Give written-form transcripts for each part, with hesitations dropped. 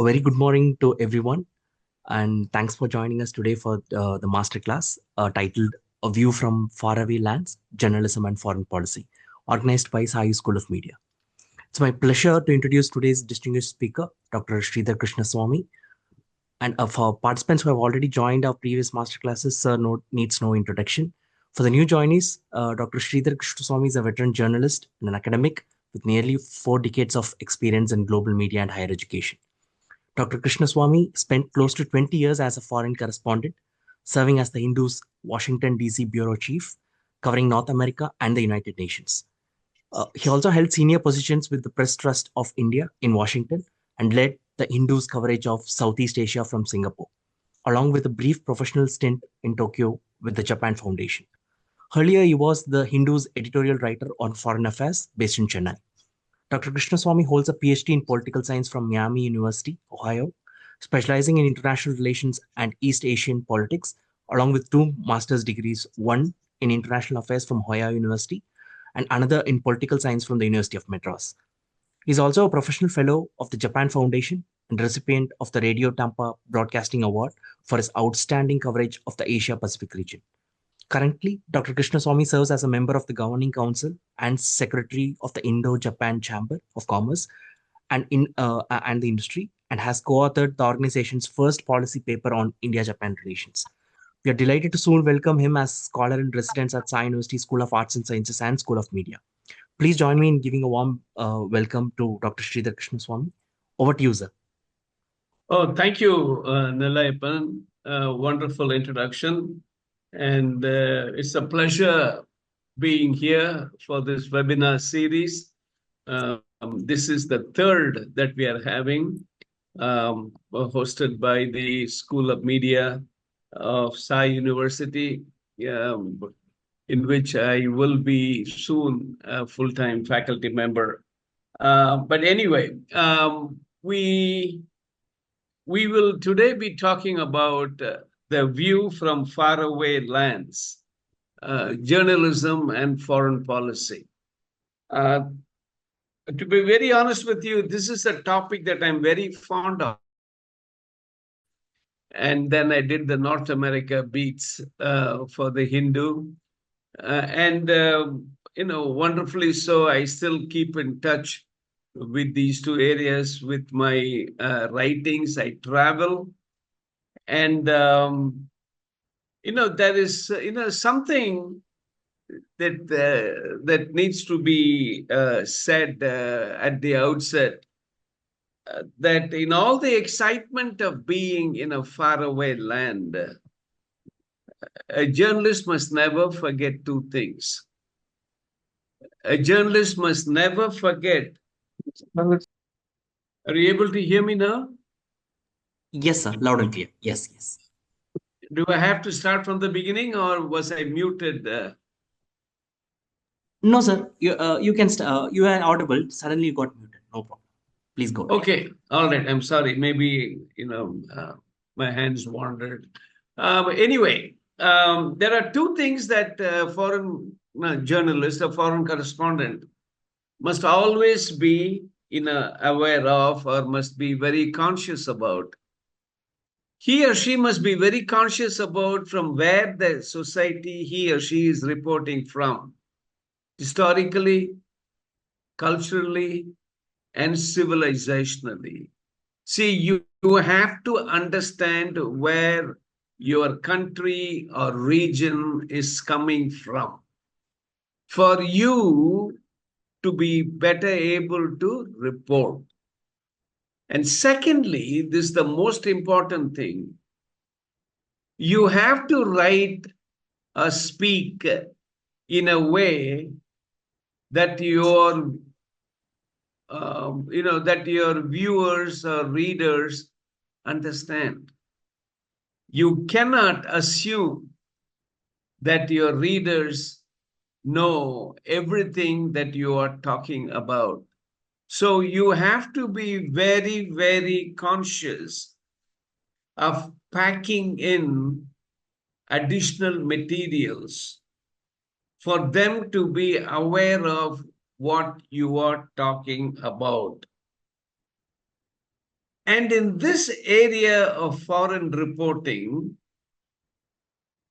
A very good morning to everyone, and thanks for joining us today for the masterclass titled A View from Faraway Lands Journalism and Foreign Policy, organized by Sai School of Media. It's my pleasure to introduce today's distinguished speaker, Dr. Sridhar Swami. And for participants who have already joined our previous masterclasses, sir needs no introduction. For the new joinees, Dr. Sridhar Swami is a veteran journalist and an academic with nearly 4 decades of experience in global media and higher education. Dr. Krishnaswamy spent close to 20 years as a foreign correspondent, serving as the Hindu's Washington, D.C. bureau chief, covering North America and the United Nations. He also held senior positions with the Press Trust of India in Washington and led the Hindu's coverage of Southeast Asia from Singapore, along with a brief professional stint in Tokyo with the Japan Foundation. Earlier, he was the Hindu's editorial writer on foreign affairs based in Chennai. Dr. Krishnaswamy holds a PhD in political science from Miami University, Ohio, specializing in international relations and East Asian politics, along with 2 master's degrees, one in international affairs from Ohio University and another in political science from the University of Madras. He is also a professional fellow of the Japan Foundation and recipient of the Radio Tampa Broadcasting Award for his outstanding coverage of the Asia Pacific region. Currently, Dr. Krishnaswamy serves as a member of the Governing Council and Secretary of the Indo-Japan Chamber of Commerce and the industry, and has co-authored the organization's first policy paper on India-Japan relations. We are delighted to soon welcome him as scholar in residence at Sai University School of Arts and Sciences and School of Media. Please join me in giving a warm welcome to Dr. Sridhar Krishnaswamy. Over to you, sir. Oh, thank you, Nilayapan. Wonderful introduction. And it's a pleasure being here for this webinar series. This is the third that we are having, hosted by the School of Media of Sai University, in which I will be soon a full-time faculty member. But anyway, we will today be talking about the view from faraway lands, journalism and foreign policy. To be very honest with you, this is a topic that I'm very fond of. And then I did the North America beats for the Hindu. Wonderfully so, I still keep in touch with these two areas with my writings. I travel. And, there is, something that needs to be said at the outset, that in all the excitement of being in a faraway land, a journalist must never forget 2 things. A journalist must never forget. Are you able to hear me now? Yes, sir. Loud and clear. Yes, yes. Do I have to start from the beginning, or was I muted? No, sir. You can. You are audible. Suddenly you got muted. No problem. Please go ahead. Okay. All right. I'm sorry. Maybe my hands wandered. Anyway, there are 2 things that foreign journalist, a foreign correspondent, must always be aware of, or must be very conscious about. He or she must be very conscious about from where the society he or she is reporting from, historically, culturally, and civilizationally. See, you have to understand where your country or region is coming from for you to be better able to report. And secondly, this is the most important thing. You have to write or speak in a way that your viewers or readers understand. You cannot assume that your readers know everything that you are talking about. So you have to be very, very conscious of packing in additional materials for them to be aware of what you are talking about. And in this area of foreign reporting,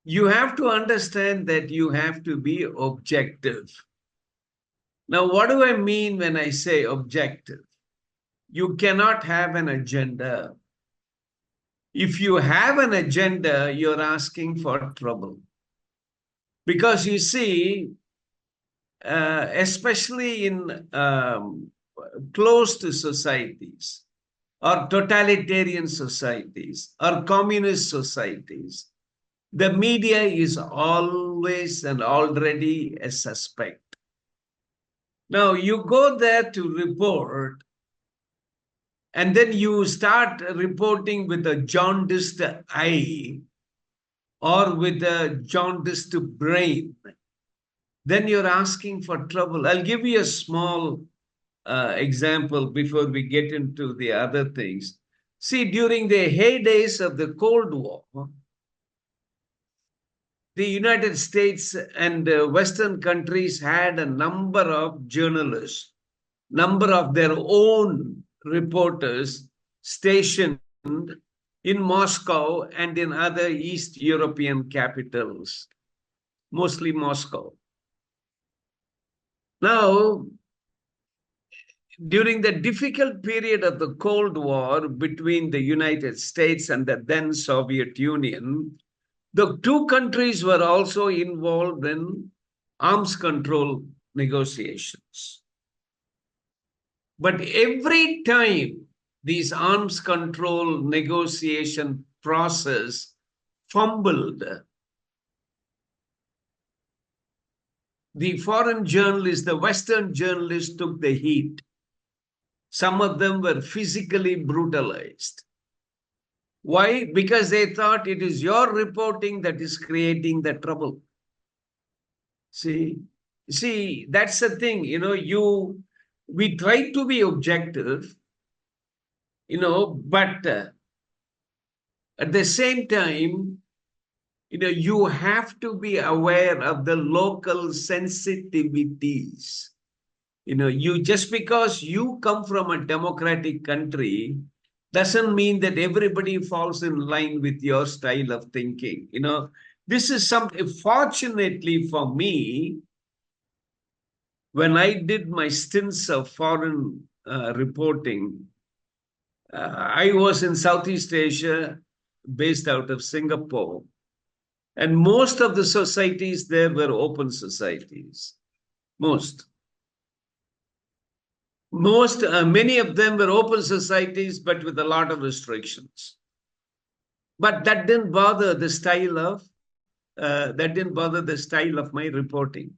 you have to understand that you have to be objective. Now, what do I mean when I say objective? You cannot have an agenda. If you have an agenda, you're asking for trouble. Because you see, especially in closed societies, or totalitarian societies, or communist societies, the media is always and already a suspect. Now, you go there to report, and then you start reporting with a jaundiced eye or with a jaundiced brain, then you're asking for trouble. I'll give you a small example before we get into the other things. See, during the heydays of the Cold War, the United States and Western countries had a number of journalists, number of their own reporters stationed in Moscow and in other East European capitals, mostly Moscow. Now, during the difficult period of the Cold War between the United States and the then Soviet Union, the two countries were also involved in arms control negotiations. But every time these arms control negotiation process fumbled, the foreign journalists, the Western journalists took the heat. Some of them were physically brutalized. Why? Because they thought it is your reporting that is creating the trouble. See, that's the thing. We try to be objective, but at the same time, you have to be aware of the local sensitivities. You just because you come from a democratic country doesn't mean that everybody falls in line with your style of thinking. This is something, fortunately for me, when I did my stints of foreign reporting, I was in Southeast Asia, based out of Singapore. And most of the societies there were open societies. Most. Many of them were open societies, but with a lot of restrictions. But that didn't bother the style of my reporting.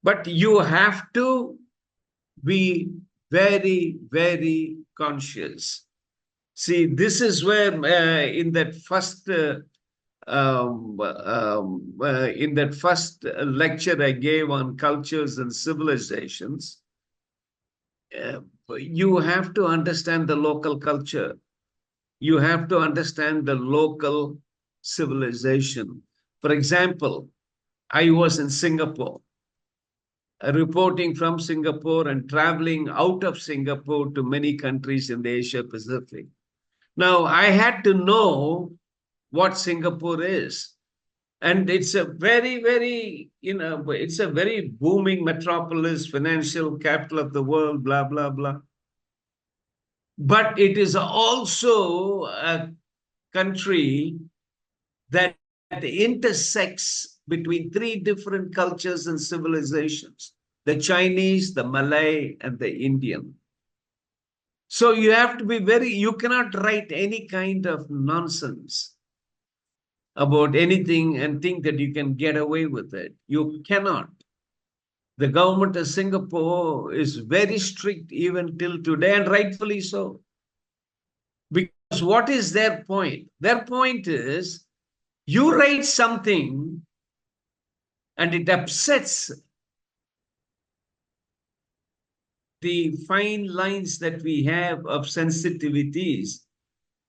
But you have to be very, very conscious. See, this is where in that first lecture I gave on cultures and civilizations, you have to understand the local culture. You have to understand the local civilization. For example, I was in Singapore, reporting from Singapore and traveling out of Singapore to many countries in the Asia Pacific. Now, I had to know what Singapore is. And it's a very, very, it's a very booming metropolis, financial capital of the world, blah, blah, blah. But it is also a country that intersects between three different cultures and civilizations: the Chinese, the Malay, and the Indian. So you have to be you cannot write any kind of nonsense about anything and think that you can get away with it. You cannot. The government of Singapore is very strict even till today, and rightfully so. Because what is their point? Their point is you write something and it upsets the fine lines that we have of sensitivities,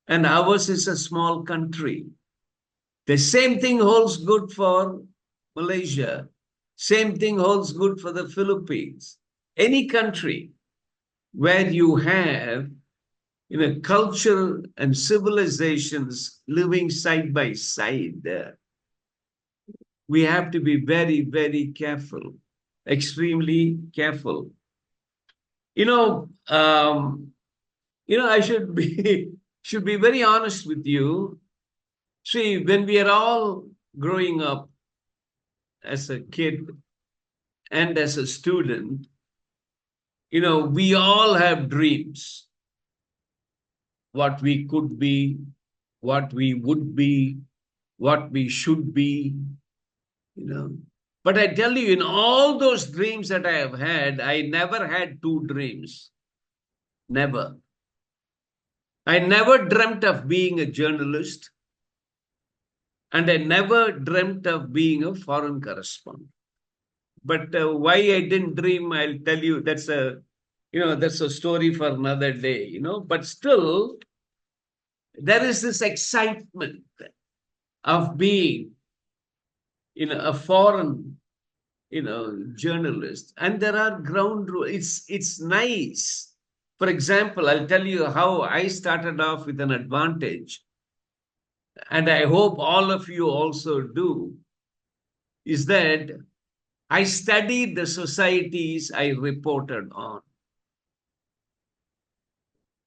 and ours is a small country. The same thing holds good for Malaysia. Same thing holds good for the Philippines. Any country where you have, culture and civilizations living side by side. We have to be very, very careful, extremely careful. You know, I should be should be very honest with you. See, when we are all growing up as a kid and as a student, we all have dreams, what we could be, what we would be, what we should be, you know. But I tell you, in all those dreams that I have had, I never had two dreams. Never. I never dreamt of being a journalist, and I never dreamt of being a foreign correspondent. But why I didn't dream, I'll tell you. That's a story for another day. But still, there is this excitement of being, a foreign, journalist, and there are ground rules. It's nice. For example, I'll tell you how I started off with an advantage, and I hope all of you also do, is that I studied the societies I reported on.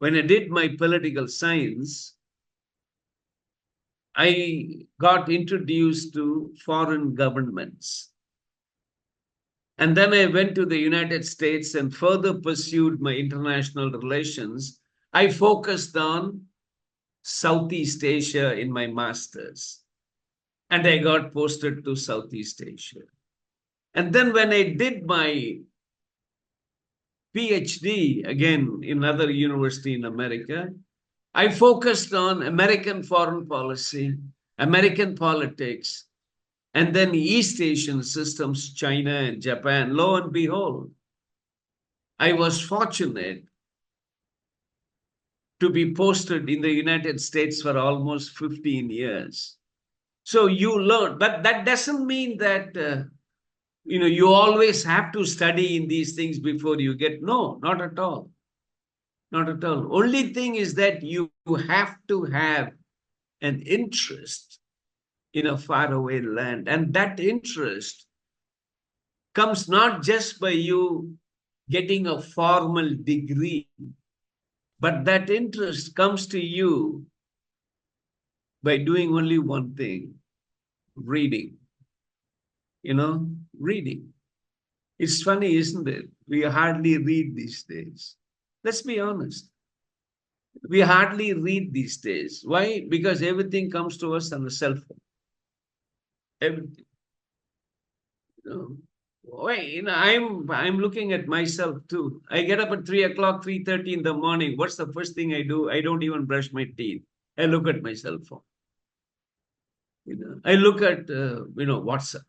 When I did my political science, I got introduced to foreign governments. And then I went to the United States and further pursued my international relations. I focused on Southeast Asia in my master's, and I got posted to Southeast Asia. And then when I did my PhD, again in another university in America, I focused on American foreign policy, American politics, and then East Asian systems, China and Japan. Lo and behold, I was fortunate to be posted in the United States for almost 15 years. So you learn, but that doesn't mean that you always have to study in these things before you get. No, not at all. Not at all. Only thing is that you have to have an interest in a faraway land. And that interest comes not just by you getting a formal degree, but that interest comes to you by doing only one thing: reading. Reading. It's funny, isn't it? We hardly read these days. Let's be honest. We hardly read these days. Why? Because everything comes to us on the cell phone. Everything. Why? I'm looking at myself too. I get up at 3 o'clock, 3:30 in the morning. What's the first thing I do? I don't even brush my teeth. I look at my cell phone. I look at WhatsApp.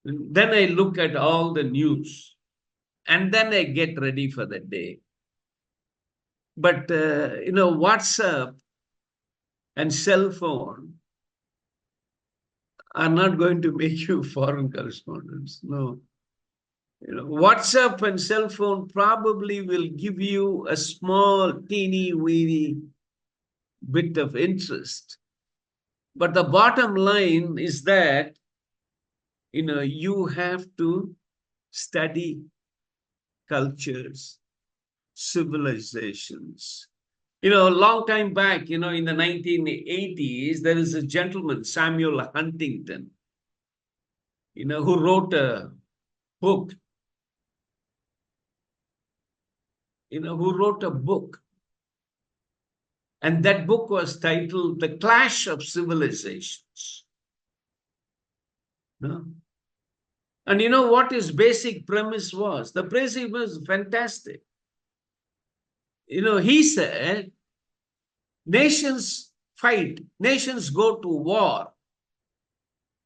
Then I look at all the news, and then I get ready for the day. But WhatsApp and cell phone are not going to make you foreign correspondents. No. WhatsApp and cell phone probably will give you a small, teeny, weeny bit of interest. But the bottom line is that, you have to study cultures, civilizations. A long time back, in the 1980s, there is a gentleman, Samuel Huntington, who wrote a book, And that book was titled The Clash of Civilizations. No? And you know what his basic premise was? The premise was fantastic. He said, nations fight, nations go to war,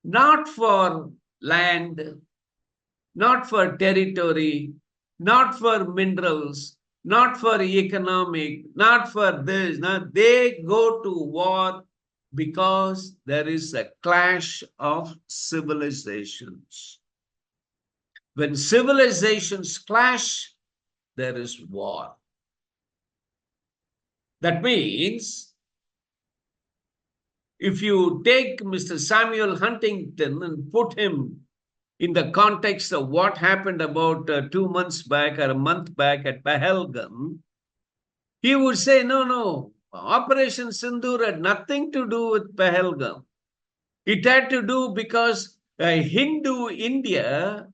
not for land, not for territory, not for minerals, not for economic, not for this. No, they go to war because there is a clash of civilizations. When civilizations clash, there is war. That means if you take Mr. Samuel Huntington and put him in the context of what happened about 2 months back or a month back at Pahalgam, he would say, no, no, Operation Sindoor had nothing to do with Pahalgam. It had to do because Hindu India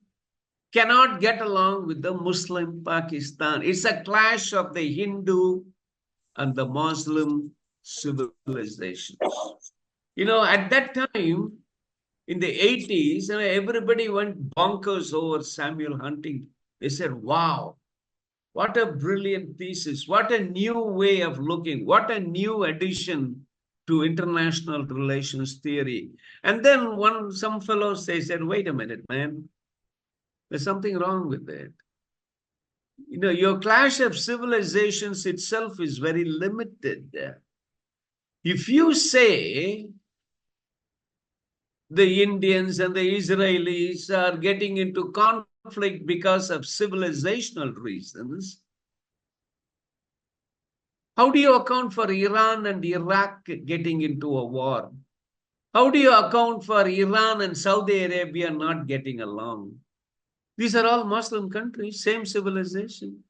cannot get along with the Muslim Pakistan. It's a clash of the Hindu and the Muslim civilizations. At that time, in the 80s, everybody went bonkers over Samuel Huntington. They said, wow, what a brilliant thesis. What a new way of looking. What a new addition to international relations theory. And then some fellows, they said, wait a minute, man. There's something wrong with it. Your clash of civilizations itself is very limited. If you say the Indians and the Israelis are getting into conflict because of civilizational reasons, how do you account for Iran and Iraq getting into a war? How do you account for Iran and Saudi Arabia not getting along? These are all Muslim countries, same civilization.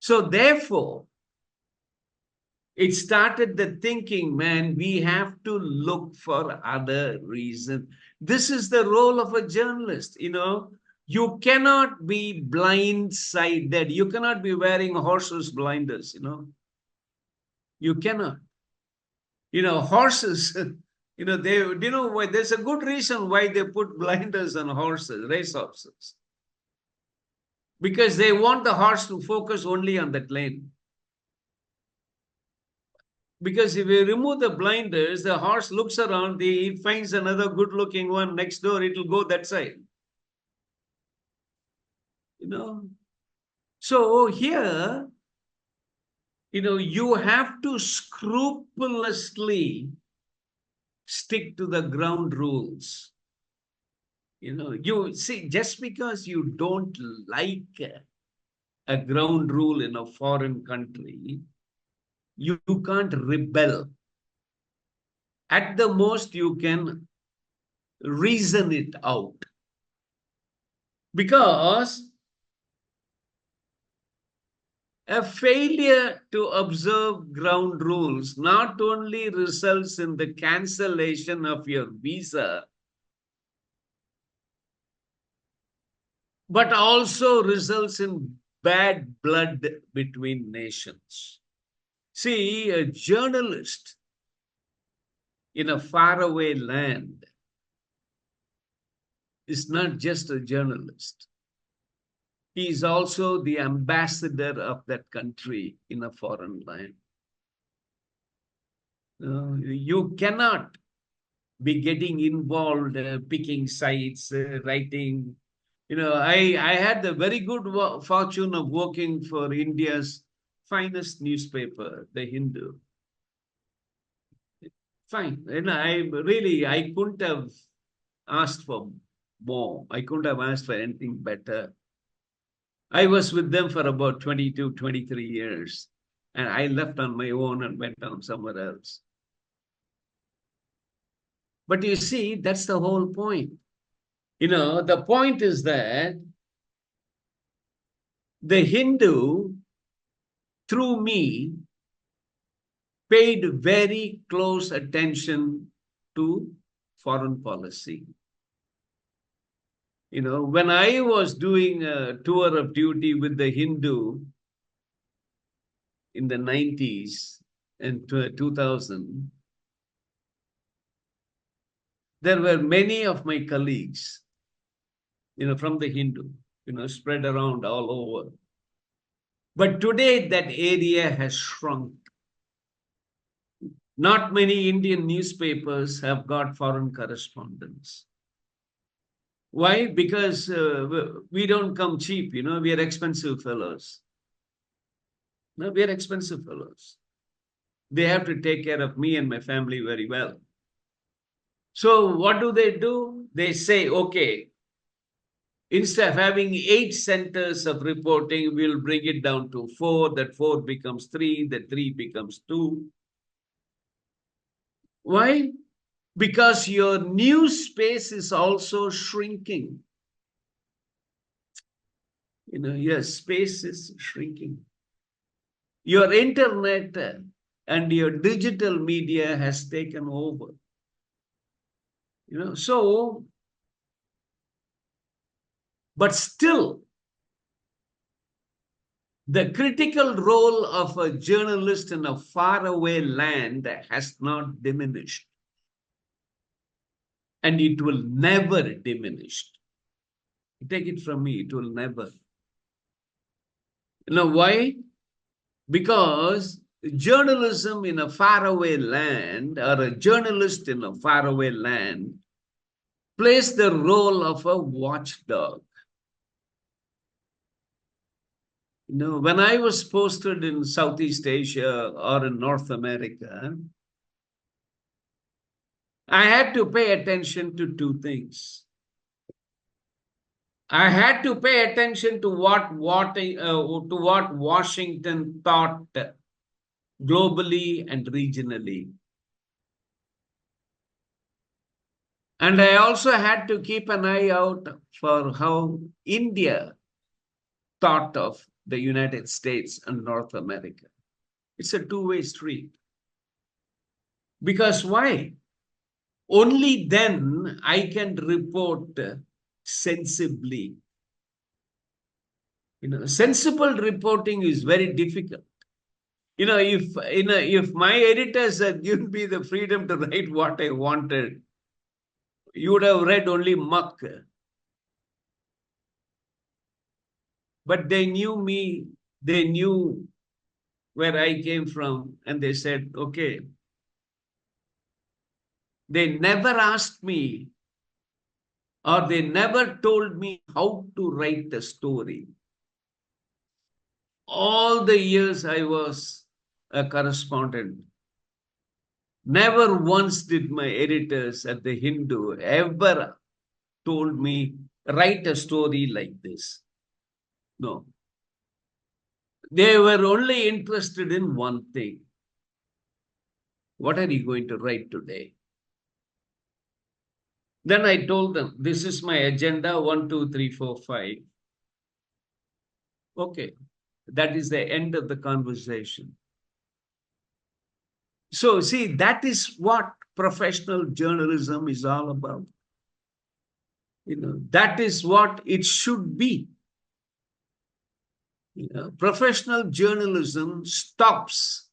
So therefore, it started the thinking, man, we have to look for other reasons. This is the role of a journalist. You cannot be blindsided. You cannot be wearing horses blinders. You cannot. Horses, why there's a good reason why they put blinders on horses, race horses. Because they want the horse to focus only on that lane. Because if you remove the blinders, the horse looks around, he finds another good looking one next door, it will go that side. So here, you have to scrupulously stick to the ground rules. You see, just because you don't like a ground rule in a foreign country, you can't rebel. At the most, you can reason it out. Because a failure to observe ground rules not only results in the cancellation of your visa, but also results in bad blood between nations. See, a journalist in a faraway land is not just a journalist. He is also the ambassador of that country in a foreign land. You cannot be getting involved, picking sides, writing. I had the very good fortune of working for India's finest newspaper, The Hindu. Fine. I couldn't have asked for more. I couldn't have asked for anything better. I was with them for about 22, 23 years. And I left on my own and went on somewhere else. But you see, that's the whole point. The point is that the Hindu, through me, paid very close attention to foreign policy. When I was doing a tour of duty with the Hindu in the 90s and 2000, there were many of my colleagues, from the Hindu, spread around all over. But today that area has shrunk. Not many Indian newspapers have got foreign correspondents. Why? Because we don't come cheap, we are expensive fellows. No, we are expensive fellows. They have to take care of me and my family very well. So what do? They say, okay, Instead of having 8 centers of reporting, we'll bring it down to 4. That 4 becomes 3. That 3 becomes 2. Why? Because your news space is also shrinking. Your space is shrinking. Your internet and your digital media has taken over. So, but still, the critical role of a journalist in a faraway land has not diminished. And it will never diminish. Take it from me, it will never. Why? Because journalism in a faraway land, or a journalist in a faraway land, plays the role of a watchdog. When I was posted in Southeast Asia or in North America, I had to pay attention to 2 things. I had to pay attention to what Washington thought globally and regionally. And I also had to keep an eye out for how India thought of the United States and North America. It's a two-way street. Because why? Only then I can report sensibly. Sensible reporting is very difficult. If my editors had given me the freedom to write what I wanted, you would have read only muck. But they knew me, they knew where I came from, and they said, okay. They never asked me, or they never told me how to write the story. All the years I was a correspondent, never once did my editors at the Hindu ever told me, write a story like this. No. They were only interested in one thing. What are you going to write today? Then I told them, this is my agenda, 1, 2, 3, 4, 5. Okay. That is the end of the conversation. So, see, that is what professional journalism is all about. That is what it should be. Professional journalism stops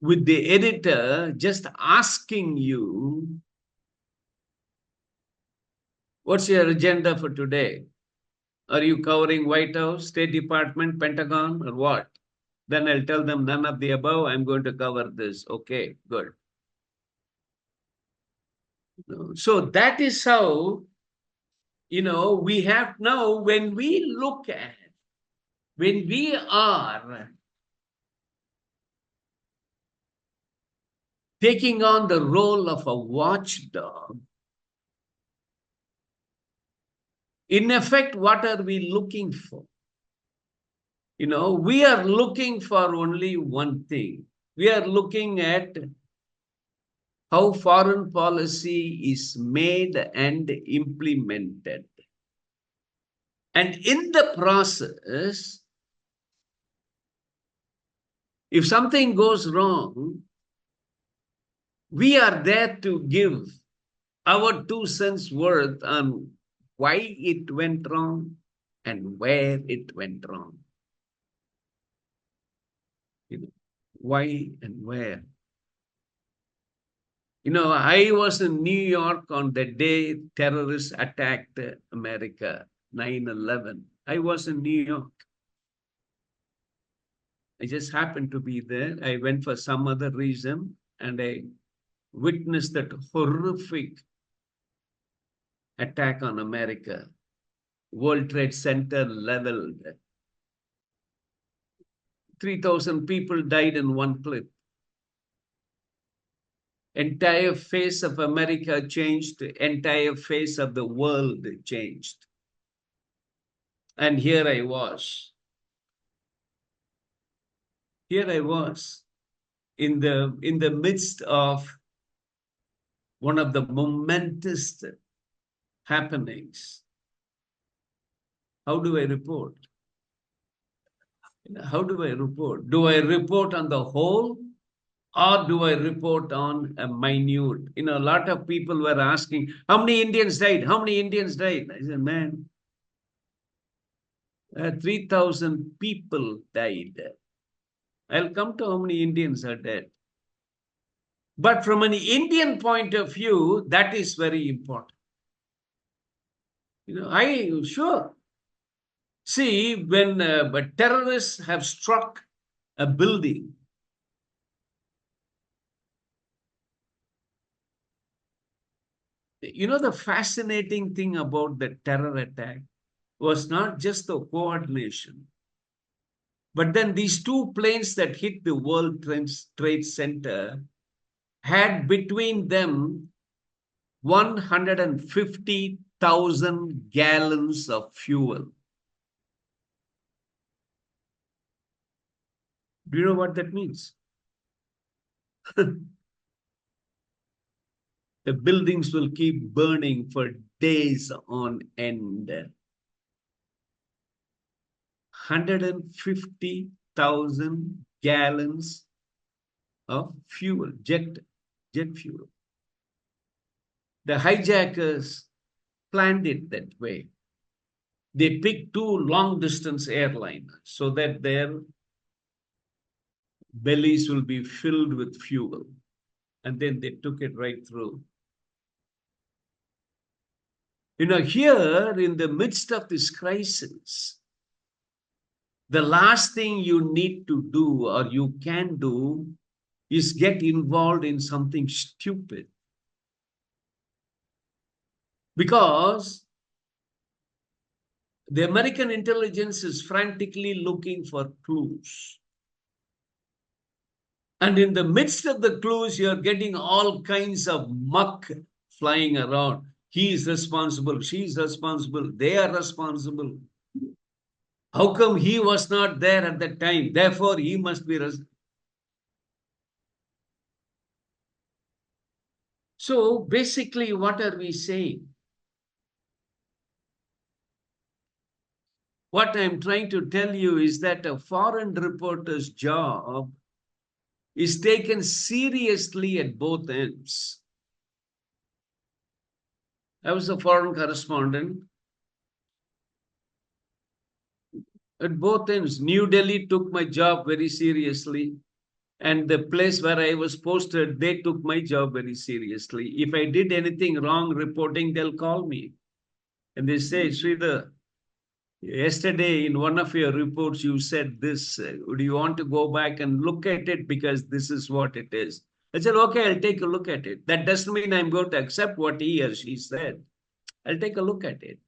with the editor just asking you, what's your agenda for today? Are you covering White House, State Department, Pentagon, or what? Then I'll tell them none of the above. I'm going to cover this. Okay, good. So that is how, we have now, when we are taking on the role of a watchdog, in effect, what are we looking for? We are looking for only one thing. We are looking at how foreign policy is made and implemented. And in the process, if something goes wrong, we are there to give our 2 cents worth on why it went wrong and where it went wrong. Why and where. I was in New York on the day terrorists attacked America, 9/11. I was in New York. I just happened to be there. I went for some other reason, and I witnessed that horrific attack on America. World Trade Center leveled. 3,000 people died in one clip. Entire face of America changed, entire face of the world changed. And here I was in the midst of one of the momentous happenings. How do I report? How do I report? Do I report on the whole or do I report on a minute? A lot of people were asking, how many Indians died? How many Indians died? I said, man, 3,000 people died. I'll come to how many Indians are dead. But from an Indian point of view, that is very important. Sure. See, when but terrorists have struck a building, the fascinating thing about the terror attack was not just the coordination, but then these two planes that hit the World Trade Center had between them 150,000 gallons of fuel. Do you know what that means? The buildings will keep burning for days on end. 150,000 gallons of fuel, jet fuel. The hijackers planned it that way. They picked two long distance airliners so that their bellies will be filled with fuel. And then they took it right through. Here in the midst of this crisis, the last thing you need to do or you can do is get involved in something stupid. Because the American intelligence is frantically looking for clues. And in the midst of the clues, you're getting all kinds of muck flying around. He is responsible, she is responsible, they are responsible. How come he was not there at that time? Therefore, he must be responsible. So basically, what are we saying? What I'm trying to tell you is that a foreign reporter's job is taken seriously at both ends. I was a foreign correspondent at both ends. New Delhi took my job very seriously, and the place where I was posted, they took my job very seriously. If I did anything wrong reporting, they'll call me and they say, Sridhar, yesterday in one of your reports, you said this. Do you want to go back and look at it? Because this is what it is. I said, okay, I'll take a look at it. That doesn't mean I'm going to accept what he or she said. I'll take a look at it.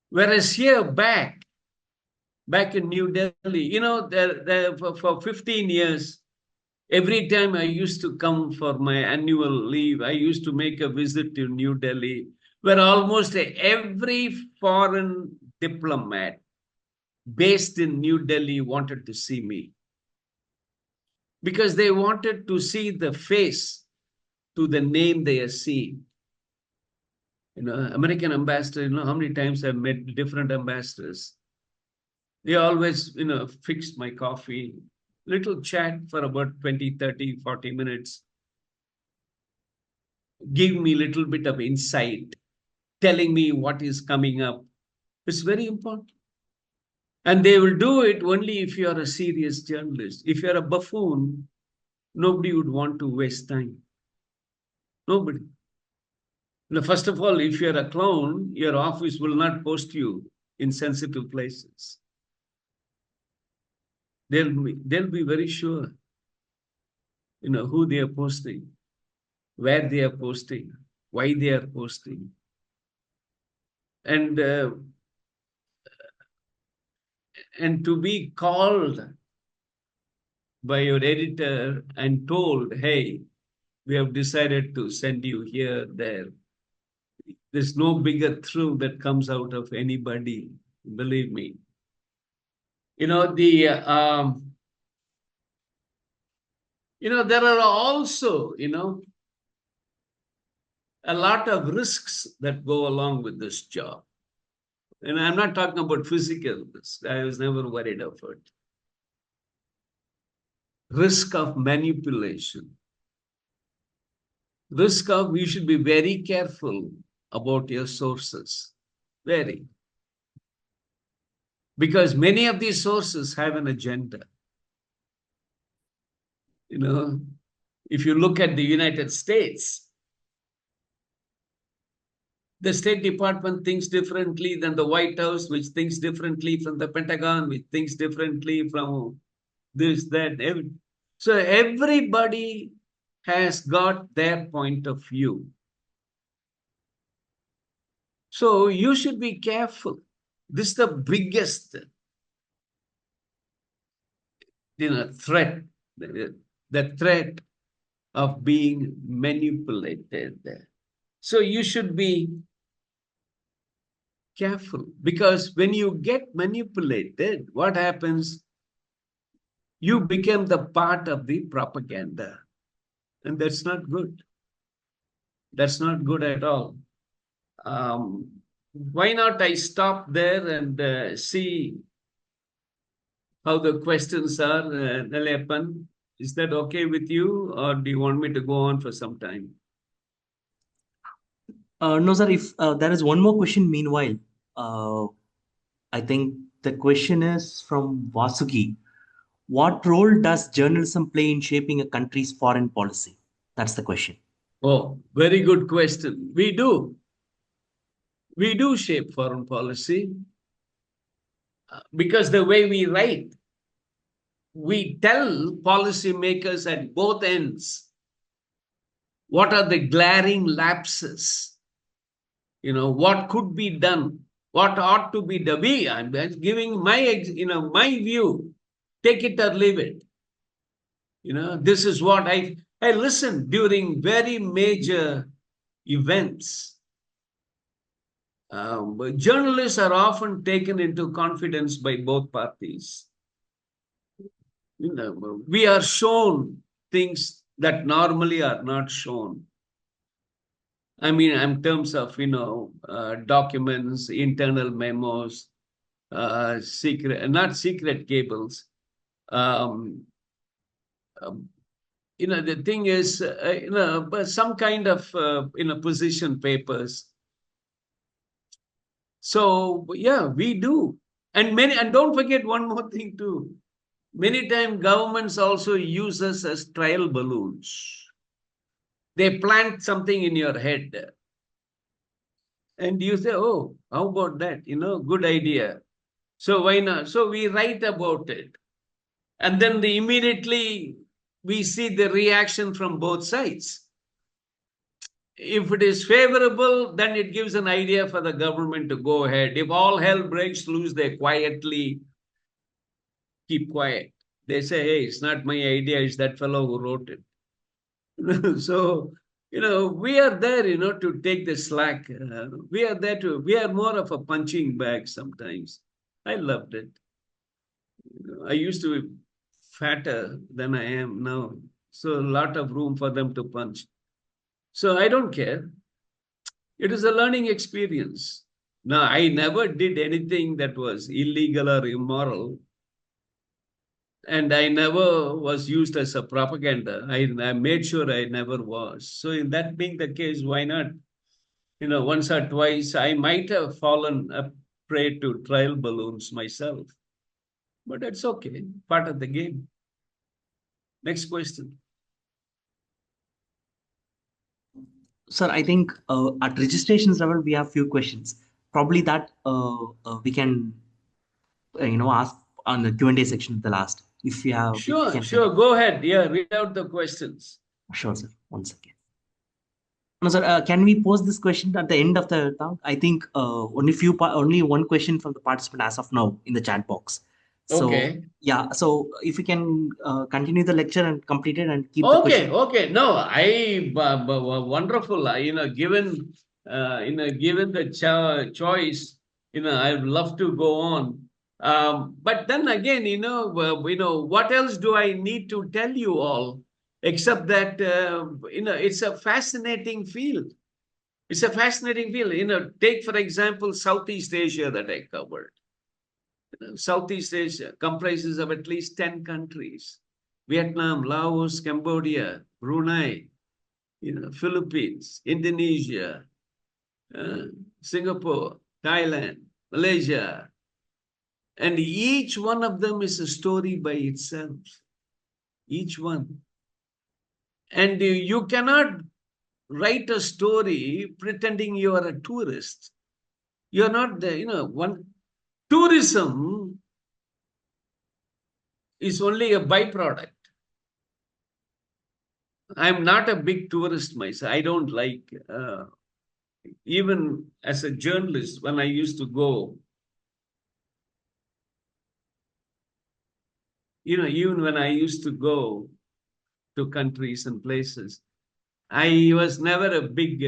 Whereas here back in New Delhi, for 15 years, every time I used to come for my annual leave, I used to make a visit to New Delhi, where almost every foreign diplomat based in New Delhi wanted to see me because they wanted to see the face to the name they are seeing. American ambassador, how many times I've met different ambassadors. They always, fixed my coffee, little chat for about 20, 30, 40 minutes, give me a little bit of insight, telling me what is coming up. It's very important. And they will do it only if you are a serious journalist. If you're a buffoon, nobody would want to waste time. Nobody. First of all, if you're a clown, your office will not post you in sensitive places. They'll be very sure, who they are posting, where they are posting, why they are posting. And to be called by your editor and told, hey, we have decided to send you here, there. There's no bigger thrill that comes out of anybody, believe me. You know, there are also, a lot of risks that go along with this job. And I'm not talking about physical risk. I was never worried of it. Risk of manipulation. Risk of, you should be very careful about your sources. Very. Because many of these sources have an agenda. You know, if you look at the United States, the State Department thinks differently than the White House, which thinks differently from the Pentagon, which thinks differently from this, that. So everybody has got their point of view. So you should be careful. This is the biggest, threat, the threat of being manipulated. So you should be careful, because when you get manipulated, what happens? You become the part of the propaganda. And that's not good. That's not good at all. Why not I stop there and see how the questions are, Nalapan? Is that okay with you, or do you want me to go on for some time? No, sir. If there is one more question, meanwhile, uh, I think the question is from Vasuki. What role does journalism play in shaping a country's foreign policy? That's the question. Oh, very good question. We do. We do shape foreign policy because the way we write, we tell policymakers at both ends what are the glaring lapses, what could be done, what ought to be done. I'm giving my view. Take it or leave it. This is what I listen during very major events. But journalists are often taken into confidence by both parties. We are shown things that normally are not shown. I mean, in terms of documents, internal memos, secret, not secret cables. Um, um, the thing is, some kind of position papers. So yeah, we do, and don't forget one more thing too. Many times governments also use us as trial balloons. They plant something in your head, and you say, "Oh, how about that? Good idea." So why not? So we write about it, and then immediately we see the reaction from both sides. If it is favorable, then it gives an idea for the government to go ahead. If all hell breaks loose, they quietly keep quiet. They say, hey, it's not my idea, it's that fellow who wrote it. So, we are there, to take the slack. We are more of a punching bag sometimes. I loved it. I used to be fatter than I am now. So, a lot of room for them to punch. So, I don't care. It is a learning experience. Now, I never did anything that was illegal or immoral, and I never was used as a propaganda. I made sure I never was. So, in that being the case, why not? Once or twice, I might have fallen a prey to trial balloons myself, but it's okay, part of the game. Next question. Sir, I think at registrations level, we have few questions. Probably that we can, ask on the Q&A section at the last. If you have, if you Sure, can sure. connect. Go ahead. Yeah, read out the questions. Sure, sir. One second. No, sir. Can we post this question at the end of the talk? I think only one question from the participant as of now in the chat box. So Okay. yeah, so if we can continue the lecture and complete it and keep the question. Okay, okay. No, wonderful. Given the choice, I'd love to go on. But then again, what else do I need to tell you all, except that, it's a fascinating field. It's a fascinating field. Take for example Southeast Asia that I covered. Southeast Asia comprises of at least 10 countries: Vietnam, Laos, Cambodia, Brunei, Philippines, Indonesia, uh, Singapore, Thailand, Malaysia. And each one of them is a story by itself. Each one. And you cannot write a story pretending you are a tourist. You're not the, one. Tourism is only a byproduct. I'm not a big tourist myself. I don't like, even as a journalist, when I used to go, even when I used to go to countries and places, I was never a big,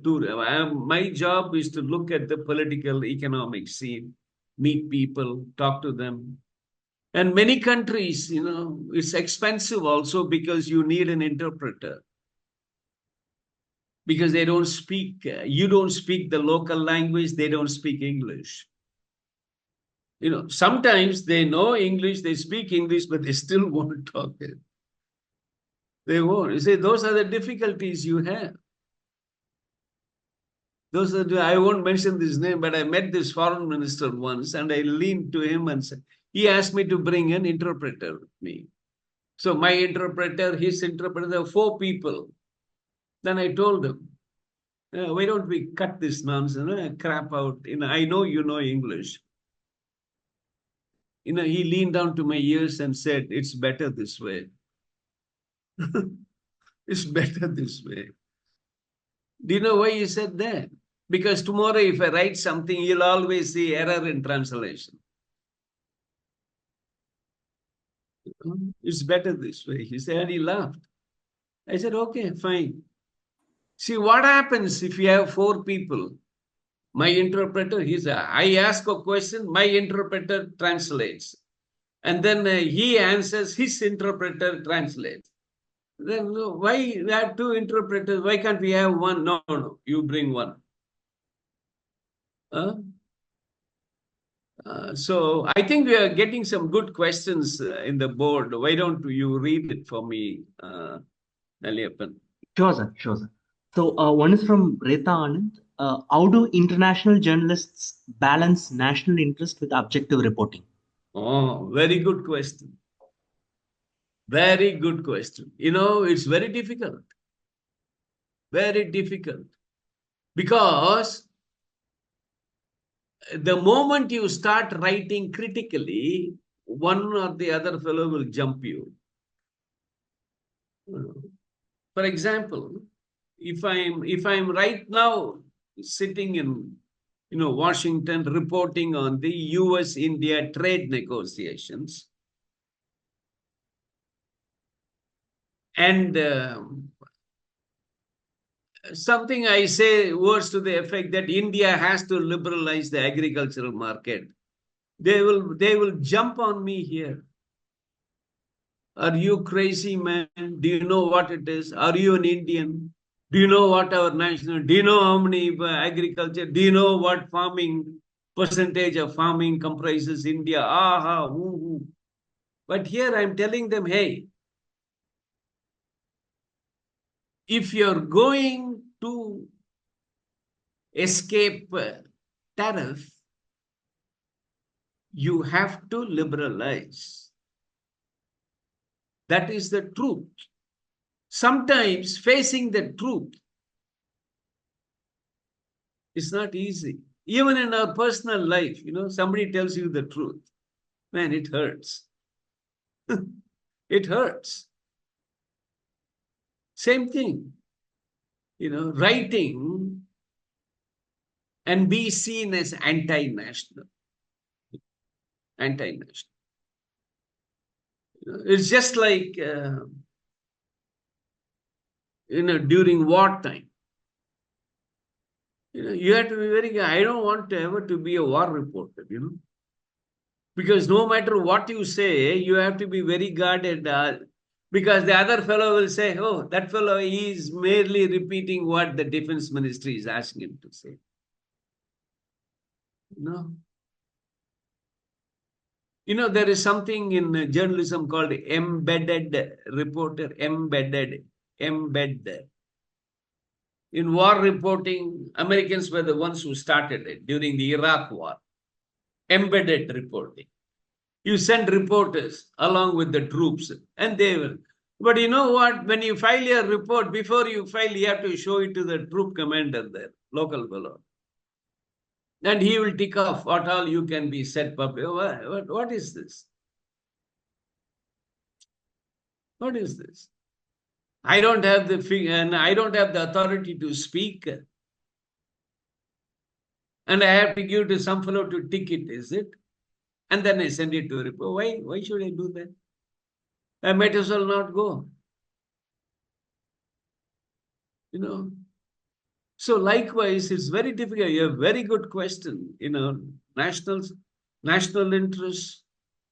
tour. My job is to look at the political, economic scene, meet people, talk to them. And many countries, it's expensive also because you need an interpreter because they don't speak, you don't speak the local language, they don't speak English. Sometimes they know English, they speak English, but they still won't talk it. They won't. You see, those are the difficulties you have. I won't mention this name, but I met this foreign minister once and I leaned to him and said, he asked me to bring an interpreter with me. So my interpreter, his interpreter, there were four people. Then I told him, why don't we cut this nonsense, crap out? I know you know English. He leaned down to my ears and said, it's better this way. It's better this way. Do you know why he said that? Because tomorrow, if I write something, you'll always see error in translation. It's better this way. He said, and he laughed. I said, okay, fine. See what happens if you have four people. My interpreter, I ask a question, my interpreter translates. And then he answers, his interpreter translates. Then why we have two interpreters? Why can't we have one? No, no, no. You bring one. Huh? So I think we are getting some good questions in the board. Why don't you read it for me, Naliappan? Sure, sir. Sure, sir. So one is from Reta Anand. How do international journalists balance national interest with objective reporting? Oh, very good question. Very good question. It's very difficult. Very difficult. Because the moment you start writing critically, one or the other fellow will jump you. For example, if I'm right now sitting in Washington reporting on the US India trade negotiations, and something I say words to the effect that India has to liberalize the agricultural market, they will jump on me here. Are you crazy, man? Do you know what it is? Are you an Indian? Do you know what our national? Do you know how many agriculture? Do you know what farming percentage of farming comprises India? Aha, woo, woo. But here I'm telling them, hey, if you're going to escape tariff, you have to liberalize. That is the truth. Sometimes facing the truth is not easy. Even in our personal life, somebody tells you the truth. Man, it hurts. It hurts. Same thing, writing and be seen as anti-national. Anti-national. It's just like, during wartime. You have to be very. I don't want to ever to be a war reporter. Because no matter what you say, you have to be very guarded. Because the other fellow will say, "Oh, that fellow is merely repeating what the defense ministry is asking him to say." No, there is something in journalism called embedded reporter. Embedded. In war reporting, Americans were the ones who started it during the Iraq War. Embedded reporting. You send reporters along with the troops, and they will. But you know what? When you file your report, before you file, you have to show it to the troop commander there, local fellow. And he will tick off what all you can be said public. What is this? What is this? I don't have and I don't have the authority to speak, and I have to give to some fellow to tick it, is it? And then I send it to a report. Why? Why should I do that? I might as well not go. You know. So likewise, it's very difficult. You have very good question. National interest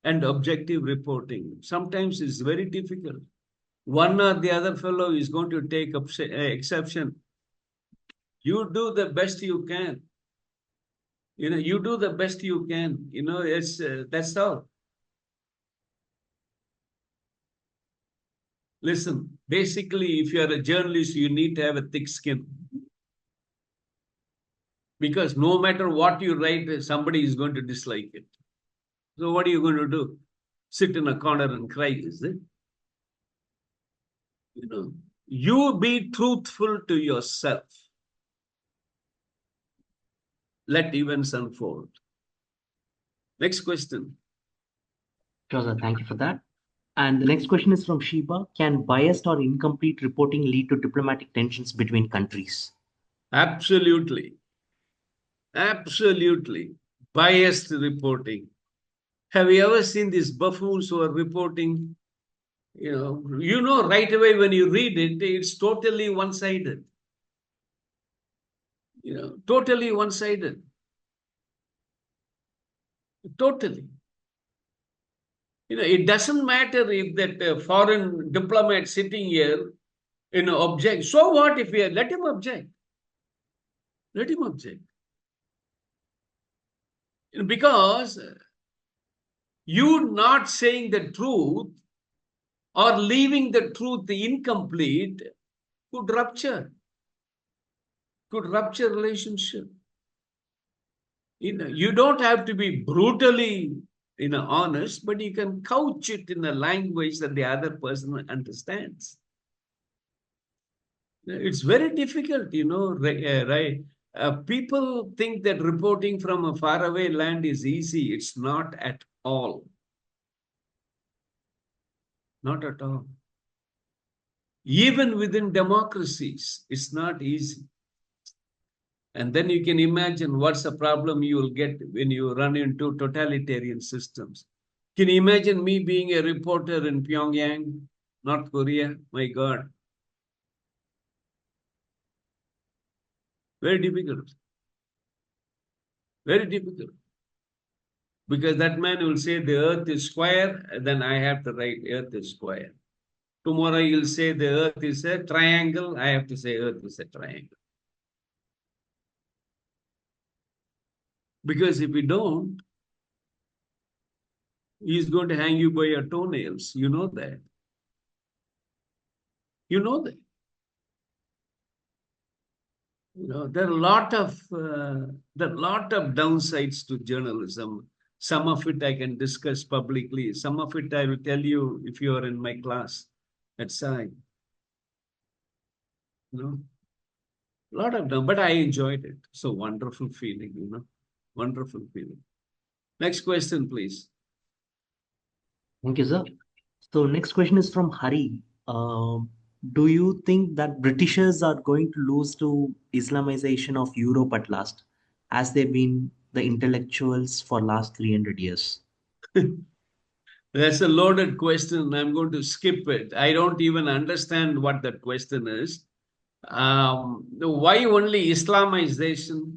and objective reporting. Sometimes it's very difficult. One or the other fellow is going to take exception. You do the best you can. You do the best you can. It's that's all. Listen, basically, if you are a journalist, you need to have a thick skin. Because no matter what you write, somebody is going to dislike it. So what are you going to do? Sit in a corner and cry, is it? You be truthful to yourself. Let events unfold. Next question. Sure, sir. Thank you for that. And the next question is from Sheba. Can biased or incomplete reporting lead to diplomatic tensions between countries? Absolutely. Absolutely. Biased reporting. Have you ever seen these buffoons who are reporting? Right away when you read it, it's totally one-sided. Totally one-sided. Totally. It doesn't matter if that foreign diplomat sitting here, object. So what if we let him object? Let him object. Because you not saying the truth or leaving the truth incomplete could rupture relationship. You don't have to be brutally, honest, but you can couch it in a language that the other person understands. It's very difficult, right? People think that reporting from a faraway land is easy. It's not at all. Not at all. Even within democracies, it's not easy. And then you can imagine what's the problem you will get when you run into totalitarian systems. Can you imagine me being a reporter in Pyongyang, North Korea? My God. Very difficult. Very difficult. Because that man will say the earth is square, then I have to write earth is square. Tomorrow you'll say the earth is a triangle, I have to say earth is a triangle. Because if we don't, he's going to hang you by your toenails. You know that. You know that. There are a lot of downsides to journalism. Some of it I can discuss publicly. Some of it I will tell you if you are in my class at Sai. A lot of them, but I enjoyed it. So wonderful feeling, wonderful feeling. Next question, please. Thank you, sir. So next question is from Hari. Do you think that Britishers are going to lose to Islamization of Europe at last, as they've been the intellectuals for last 300 years? That's a loaded question. I'm going to skip it. I don't even understand what that question is. Why only Islamization?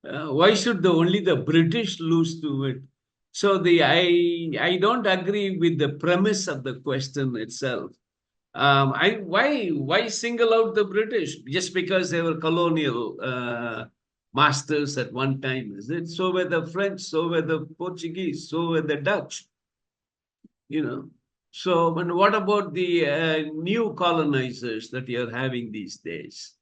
Why should only the British lose to it? So I don't agree with the premise of the question itself. Why single out the British just because they were colonial masters at one time? Is it? So were the French, so were the Portuguese, so were the Dutch. You know. So, and what about the new colonizers that you're having these days?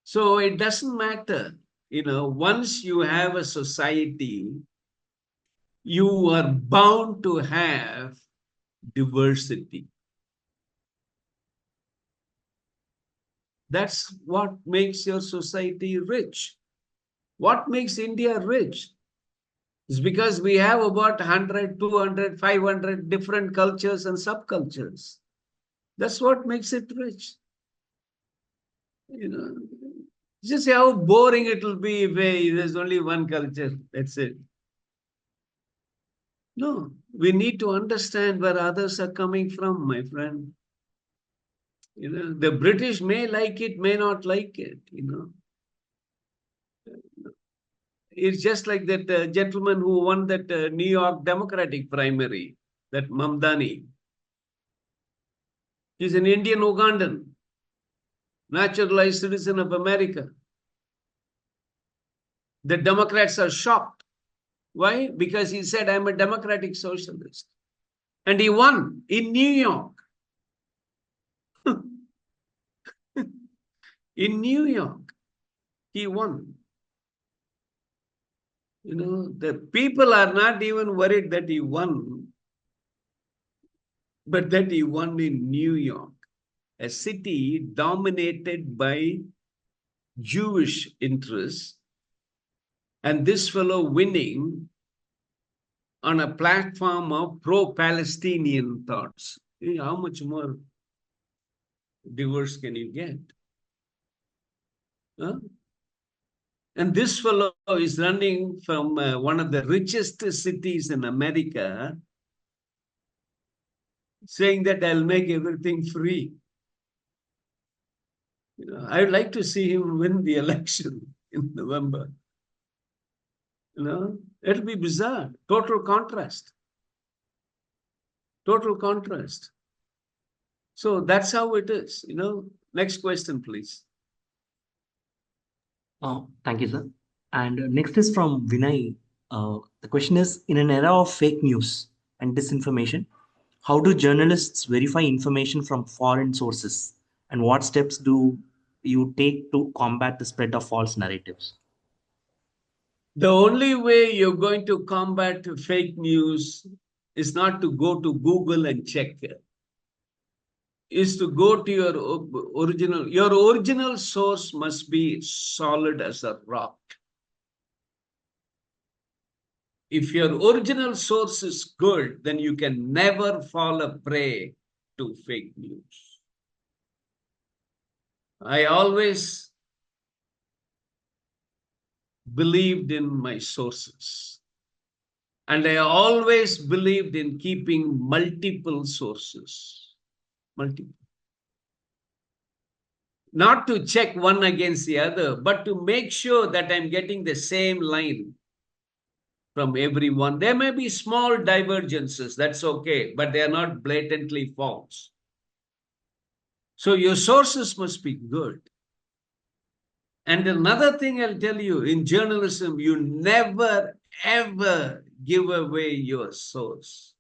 So it doesn't matter. Once you have a society, you are bound to have diversity. That's what makes your society rich. What makes India rich is because we have about 100, 200, 500 different cultures and subcultures. That's what makes it rich. You know, just see how boring it will be if there's only one culture. That's it. No, we need to understand where others are coming from, my friend. The British may like it, may not like it. It's just like that gentleman who won that New York Democratic primary, that Mamdani. He's an Indian Ugandan, naturalized citizen of America. The Democrats are shocked. Why? Because he said, I'm a democratic socialist. And he won in New York. In New York, he won. The people are not even worried that he won, but that he won in New York, a city dominated by Jewish interests, and this fellow winning on a platform of pro-Palestinian thoughts. How much more diverse can you get? Huh? And this fellow is running from one of the richest cities in America, saying that I'll make everything free. I'd like to see him win the election in November. It'll be bizarre. Total contrast. Total contrast. So that's how it is. Next question, please. Thank you, sir. And next is from Vinay. The question is, in an era of fake news and disinformation, how do journalists verify information from foreign sources? And what steps do you take to combat the spread of false narratives? The only way you're going to combat fake news is not to go to Google and check it, is to go to your original source must be solid as a rock. If your original source is good, then you can never fall a prey to fake news. I always believed in my sources. And I always believed in keeping multiple sources. Multiple. Not to check one against the other, but to make sure that I'm getting the same line from everyone. There may be small divergences, that's okay, but they are not blatantly false. So your sources must be good. And another thing I'll tell you, in journalism, you never, ever give away your source.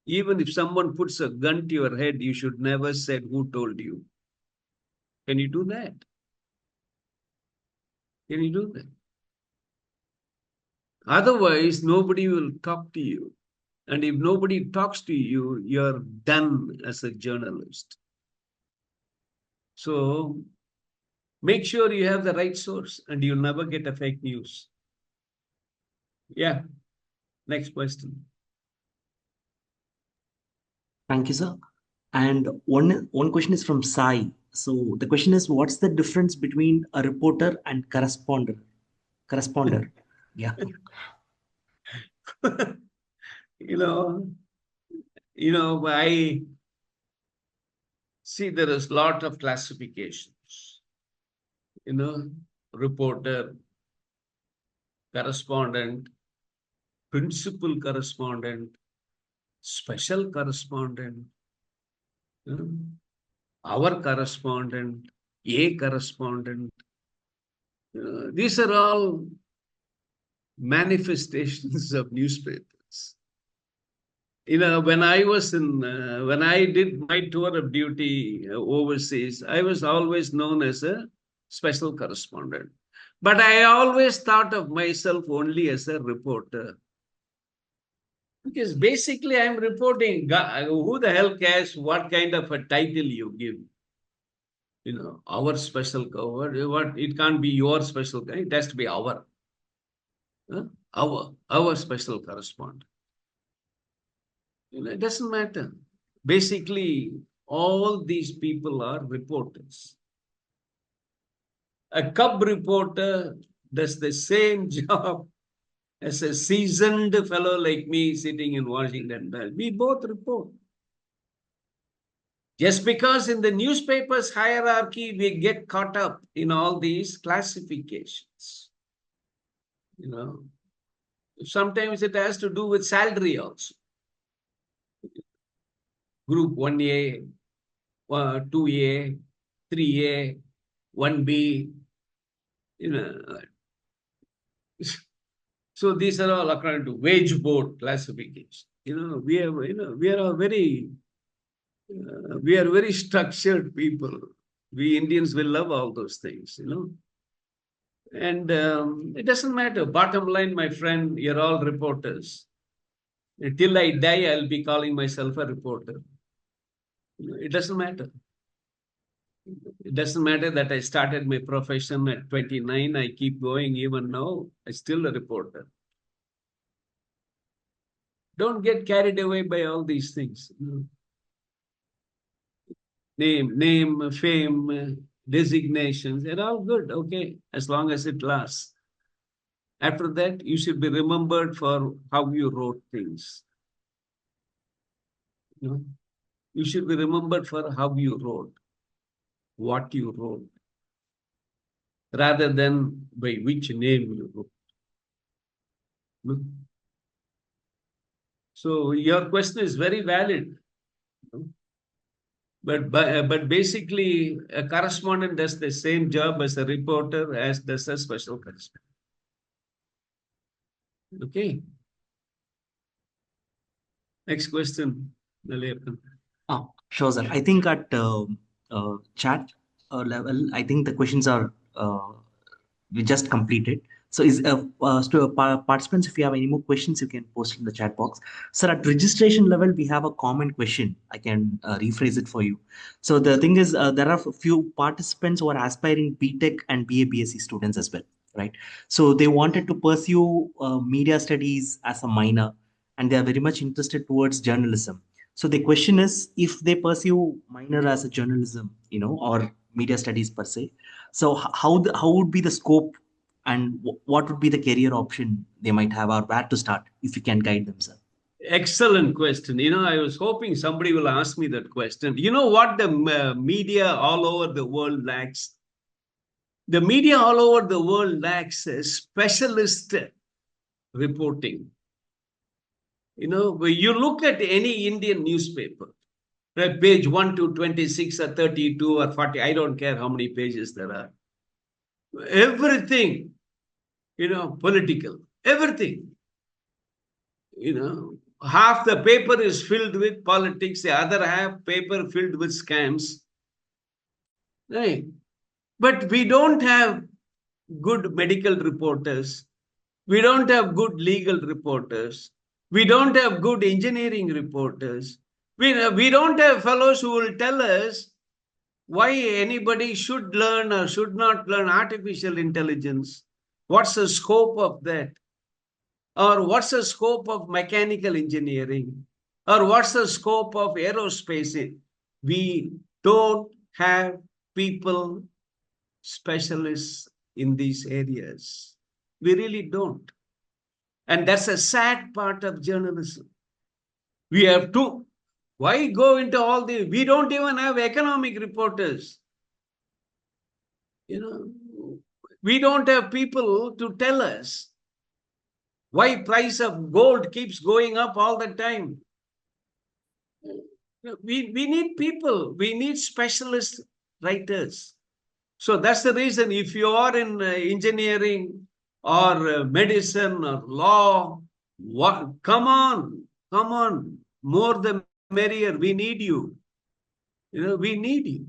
Even if someone puts a gun to your head, you should never say who told you. Can you do that? Can you do that? Otherwise, nobody will talk to you. And if nobody talks to you, you're done as a journalist. So make sure you have the right source and you'll never get a fake news. Yeah. Next question. Thank you, sir. And one question is from Sai. So the question is, what's the difference between a reporter and corresponder? Corresponder. Yeah. you know, I see there is lot of classifications, you know, reporter, correspondent, principal correspondent, special correspondent, you know, our correspondent, a correspondent. These are all manifestations of newspapers. When I did my tour of duty overseas, I was always known as a special correspondent. But I always thought of myself only as a reporter. Because basically, I'm reporting. Who the hell cares what kind of a title you give? Our special cover. What it can't be your special. It has to be huh? our special correspondent. It doesn't matter. Basically, all these people are reporters. A cub reporter does the same job as a seasoned fellow like me sitting in Washington. We both report. Just because in the newspaper's hierarchy, we get caught up in all these classifications. Sometimes it has to do with salary also. Group 1A, 2A, 3A, 1B, you know. So these are all according to wage board classification. We are very structured people. We Indians will love all those things. And it doesn't matter. Bottom line, my friend, you're all reporters. Till I die, I'll be calling myself a reporter. It doesn't matter. It doesn't matter that I started my profession at 29. I keep going even now. I'm still a reporter. Don't get carried away by all these things. Name, fame, designations, they're all good, okay, as long as it lasts. After that, you should be remembered for how you wrote things. You should be remembered for how you wrote, what you wrote, rather than by which name you wrote. So your question is very valid. But basically, a correspondent does the same job as a reporter as does a special correspondent. Okay. Next question, Naliyappan. Sure, sir. I think at chat level, I think the questions are we just completed. So, participants, if you have any more questions, you can post in the chat box. Sir, at registration level, we have a common question. I can rephrase it for you. So, the thing is, there are a few participants who are aspiring BTech and BA BSc students as well, right? So, they wanted to pursue media studies as a minor, and they are very much interested towards journalism. So the question is, if they pursue minor as a journalism, or media studies per se, so how would be the scope, and what would be the career option they might have, or where to start, if you can guide them, sir? Excellent question. I was hoping somebody will ask me that question. You know what the media all over the world lacks? The media all over the world lacks a specialist reporting. When you look at any Indian newspaper, right, page 1 to 26 or 32 or 40, I don't care how many pages there are. Everything, political, everything. Half the paper is filled with politics, the other half paper filled with scams. Right. But we don't have good medical reporters. We don't have good legal reporters. We don't have good engineering reporters. We don't have fellows who will tell us why anybody should learn or should not learn artificial intelligence. What's the scope of that? Or what's the scope of mechanical engineering? Or what's the scope of aerospace? We don't have people, specialists in these areas. We really don't. And that's a sad part of journalism. We have to, why go into all the, we don't even have economic reporters. You know, we don't have people to tell us why price of gold keeps going up all the time. We need people, we need specialist writers. So that's the reason if you are in engineering or medicine or law, what, come on, more the merrier. We need you. We need you.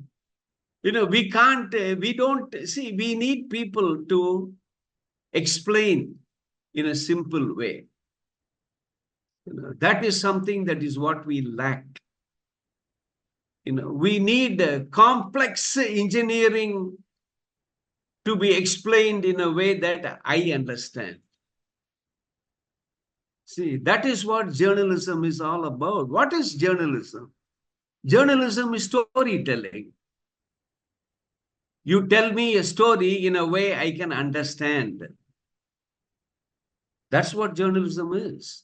We can't, we don't see, we need people to explain in a simple way. That is something that is what we lack. We need complex engineering to be explained in a way that I understand. See, that is what journalism is all about. What is journalism? Journalism is storytelling. You tell me a story in a way I can understand. That's what journalism is.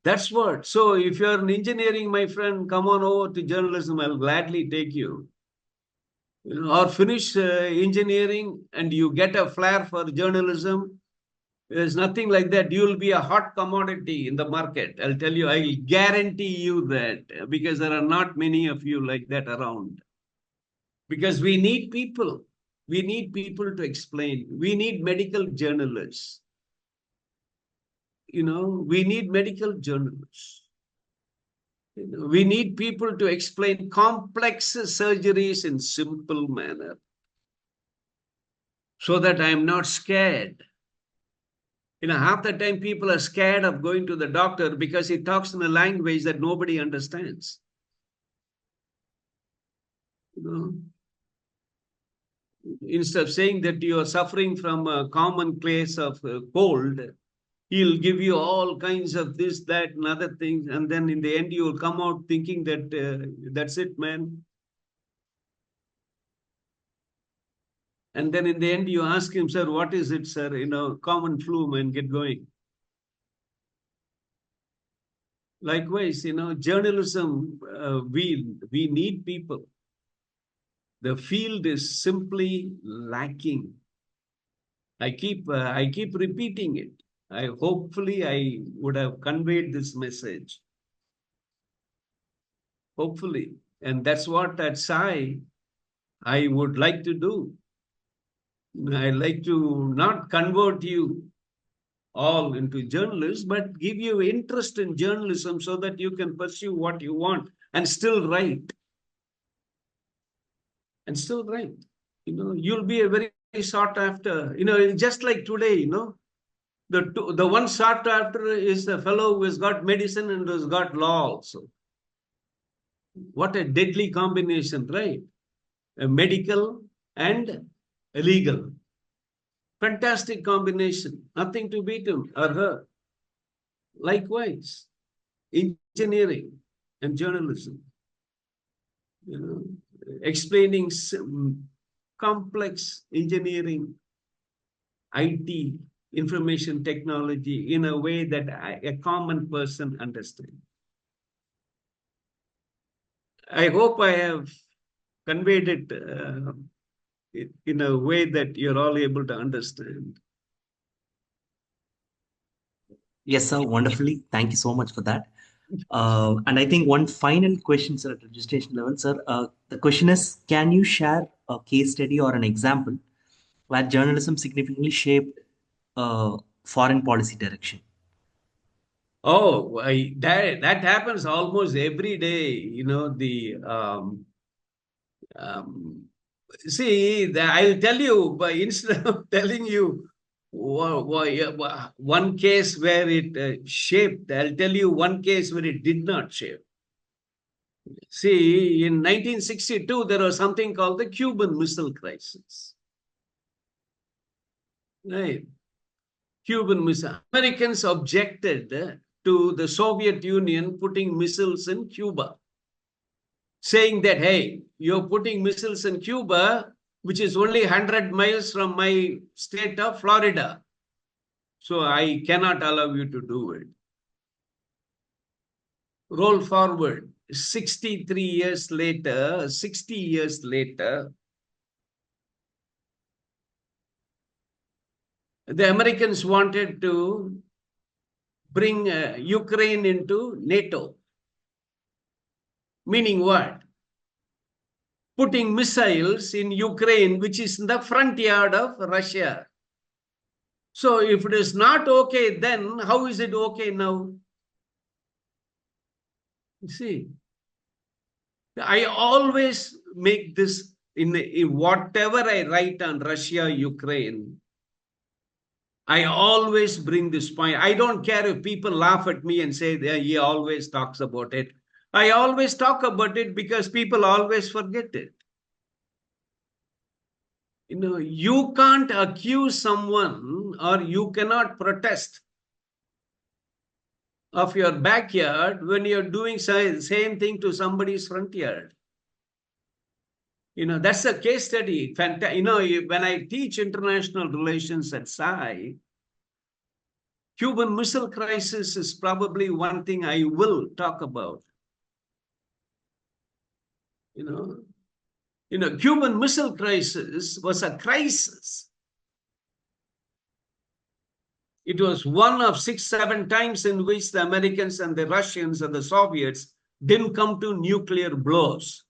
That's what. So if you're in engineering, my friend, come on over to journalism. I'll gladly take you. Or finish engineering and you get a flair for journalism. There's nothing like that. You'll be a hot commodity in the market. I'll tell you, I'll guarantee you that, because there are not many of you like that around. Because we need people. We need people to explain. We need medical journalists. We need medical journalists. We need people to explain complex surgeries in simple manner so that I'm not scared. Half the time people are scared of going to the doctor because he talks in a language that nobody understands. Instead of saying that you are suffering from a common case of cold, he'll give you all kinds of this, that, and other things. And then in the end, you'll come out thinking that that's it, man. And then in the end, you ask him, sir, what is it, sir? Common flu, man, get going. Likewise, journalism, we need people. The field is simply lacking. I keep repeating it. Hopefully I would have conveyed this message. Hopefully. And that's what at Sai I would like to do. I like to not convert you all into journalists, but give you interest in journalism so that you can pursue what you want and still write. And still write. You'll be a very sought after, just like today, the one sought after is the fellow who has got medicine and has got law also. What a deadly combination, right? A medical and a legal. Fantastic combination. Nothing to beat him or her. Likewise, engineering and journalism. Explaining complex engineering, IT, information technology in a way that a common person understands. I hope I have conveyed it in a way that you're all able to understand. Yes, sir. Wonderfully. Thank you so much for that. And I think one final question, sir, at registration level, sir. The question is, can you share a case study or an example where journalism significantly shaped foreign policy direction? Oh, that happens almost every day. See, I'll tell you, but instead of telling you one case where it shaped, I'll tell you one case where it did not shape. See, in 1962, there was something called the Cuban Missile Crisis. Right. Cuban missile. Americans objected to the Soviet Union putting missiles in Cuba, saying that, hey, you're putting missiles in Cuba, which is only 100 miles from my state of Florida. So I cannot allow you to do it. Roll forward 63 years later, 60 years later, the Americans wanted to bring Ukraine into NATO. Meaning what? Putting missiles in Ukraine, which is in the front yard of Russia. So if it is not okay then, how is it okay now? You see, I always make this in whatever I write on Russia, Ukraine, I always bring this point. I don't care if people laugh at me and say that he always talks about it. I always talk about it because people always forget it. You can't accuse someone or you cannot protest of your backyard when you're doing same thing to somebody's front yard. That's a case study. When I teach international relations at Sai, Cuban Missile Crisis is probably one thing I will talk about. Cuban Missile Crisis was a crisis. It was one of 6-7 times in which the Americans and the Russians and the Soviets didn't come to nuclear blows.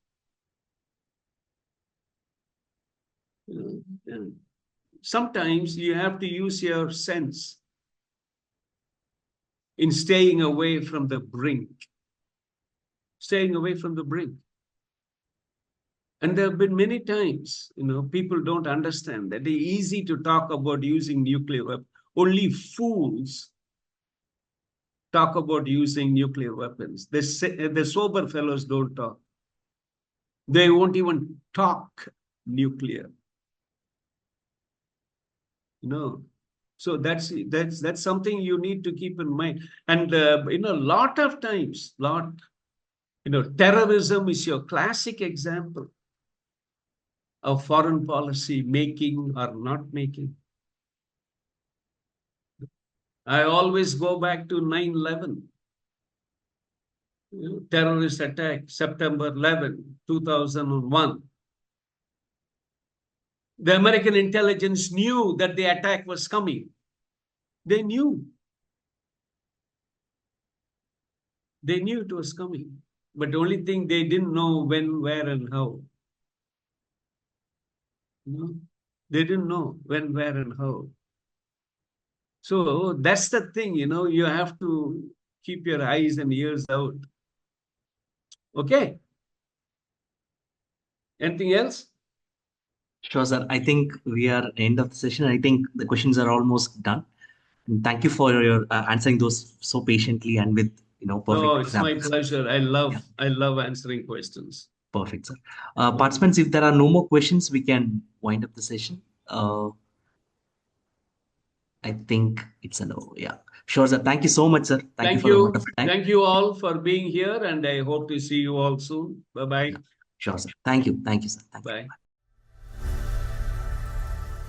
Sometimes you have to use your sense in staying away from the brink. Staying away from the brink. And there have been many times, people don't understand that it's easy to talk about using nuclear weapons. Only fools talk about using nuclear weapons. The sober fellows don't talk. They won't even talk nuclear. So that's something you need to keep in mind. And a lot of times, terrorism is your classic example of foreign policy making or not making. I always go back to 9/11. Terrorist attack, September 11, 2001. The American intelligence knew that the attack was coming. They knew. They knew it was coming. But the only thing they didn't know when, where, and how. They didn't know when, where, and how. So that's the thing, you have to keep your eyes and ears out. Okay. Anything else? Sure, sir. I think we are at the end of the session. I think the questions are almost done. And thank you for your answering those so patiently and with perfect Oh, it's my examples. pleasure. I love answering questions. Perfect, sir. Participants, if there are no more questions, we can wind up the session. I think it's a no. Yeah. Sure, sir. Thank you so much, sir. Thank you Thank for the you. wonderful time. Thank you all for being here, and I hope to see you all soon. Bye-bye. Sure, sir. Thank you. Thank you, sir. Thank you. Bye.